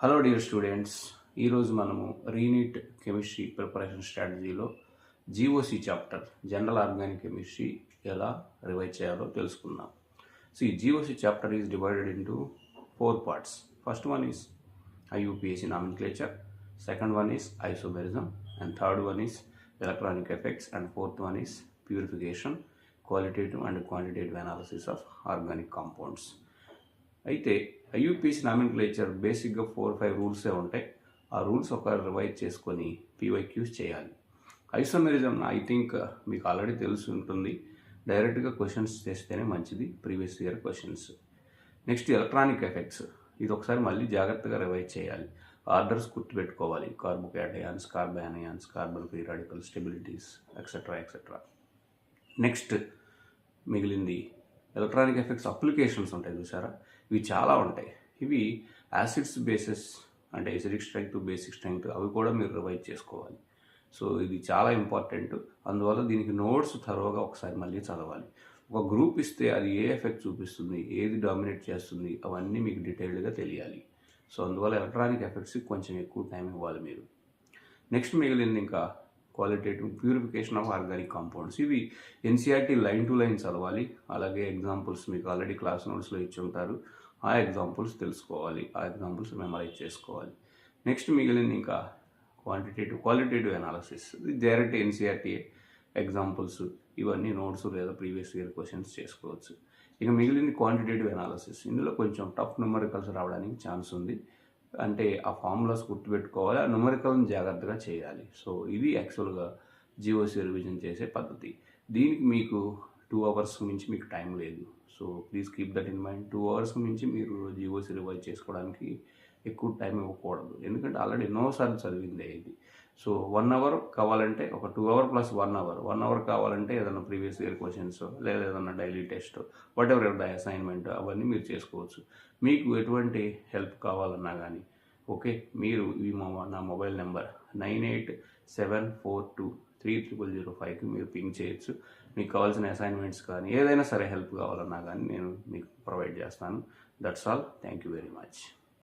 Hello dear students, ఈరోజు మనము re-NEET chemistry preparation స్ట్రాటజీలో GOC chapter general organic chemistry ఎలా రివైజ్ చేయాలో తెలుసుకుందాం. సో ఈ GOC chapter is divided into 4 parts. First one is IUPAC nomenclature, second one is isomerism, and third one is electronic effects, and fourth one is purification, qualitative and quantitative analysis of organic compounds. అయితే ఐయూపీసీ nomenclature బేసిక్గా 4-5 రూల్సే ఉంటాయి. ఆ rules ఒక revise చేసుకొని PYQs చేయాలి. Isomerism I think మీకు already తెలిసి ఉంటుంది. డైరెక్ట్గా క్వశ్చన్స్ చేస్తేనే మంచిది, previous year questions. Next electronic effects, ఇది ఒకసారి మళ్ళీ జాగ్రత్తగా రివైజ్ చేయాలి. ఆర్డర్స్ గుర్తుపెట్టుకోవాలి: carbocations, carbanions, carbon free radical, stabilities, etcetera etcetera. Next మిగిలింది ఎలక్ట్రానిక్ ఎఫెక్ట్స్ అప్లికేషన్స్ ఉంటాయి చూసారా, ఇవి చాలా ఉంటాయి. ఇవి యాసిడ్స్ బేసెస్ అంటే ఎసిడిక్ స్ట్రెంగ్త్, బేసిక్ స్ట్రెంగ్త్, అవి కూడా మీరు రివైజ్ చేసుకోవాలి. సో ఇది చాలా ఇంపార్టెంట్. అందువల్ల దీనికి నోట్స్ థరోగా ఒకసారి మళ్ళీ చదవాలి. ఒక గ్రూప్ ఇస్తే అది ఏ ఎఫెక్ట్ చూపిస్తుంది, ఏది డామినేట్ చేస్తుంది, అవన్నీ మీకు డీటెయిల్డ్గా తెలియాలి. సో అందువల్ల ఎలక్ట్రానిక్ ఎఫెక్ట్స్కి కొంచెం ఎక్కువ టైం ఇవ్వాలి మీరు. నెక్స్ట్ మిగిలింది ఇంకా qualitative purification of organic compounds. ఇవి ఎన్సీఆర్టీ లైన్ టు లైన్ చదవాలి. అలాగే ఎగ్జాంపుల్స్ మీకు ఆల్రెడీ క్లాస్ నోట్స్లో ఇచ్చి ఉంటారు. ఆ ఎగ్జాంపుల్స్ తెలుసుకోవాలి, ఆ ఎగ్జాంపుల్స్ మెమరైజ్ చేసుకోవాలి. నెక్స్ట్ మిగిలింది ఇంకా క్వాలిటేటివ్ అనాలిసిస్. ఇది డైరెక్ట్ ఎన్సీఆర్టీ ఎగ్జాంపుల్స్, ఇవన్నీ నోట్స్ లేదా ప్రీవియస్ ఇయర్ క్వశ్చన్స్ చేసుకోవచ్చు. ఇక మిగిలింది క్వాంటిటేటివ్ అనాలిసిస్. ఇందులో కొంచెం టఫ్ న్యూమరికల్స్ రావడానికి ఛాన్స్ ఉంది. అంటే ఆ ఫార్ములాస్ గుర్తుపెట్టుకోవాలి, ఆ న్యూమరికల్ని జాగ్రత్తగా చేయాలి. సో ఇది యాక్చువల్గా జీఓసీ రివిజన్ చేసే పద్ధతి. దీనికి మీకు 2 hours మించి మీకు టైం లేదు. So please keep that in mind. 2 hours మించి మీరు జీఓసీ రివైజ్ చేసుకోవడానికి ఎక్కువ టైం ఇవ్వకూడదు, ఎందుకంటే ఆల్రెడీ ఎన్నోసార్లు చదివిందే ఇది. సో 1 hour కావాలంటే ఒక 2 hour + 1 hour, 1 hour కావాలంటే ఏదైనా ప్రీవియస్ ఇయర్ క్వశ్చన్స్ లేదా ఏదైనా daily test, what ever the assignment, అవన్నీ మీరు చేసుకోవచ్చు. మీకు ఎటువంటి హెల్ప్ కావాలన్నా కానీ ఓకే, మీరు నా మొబైల్ నెంబర్ 9874230005కి మీరు పింగ్ చేయొచ్చు. మీకు కావాల్సిన అసైన్మెంట్స్ కానీ ఏదైనా సరే హెల్ప్ కావాలన్నా కానీ నేను మీకు ప్రొవైడ్ చేస్తాను. That's all. Thank you very much.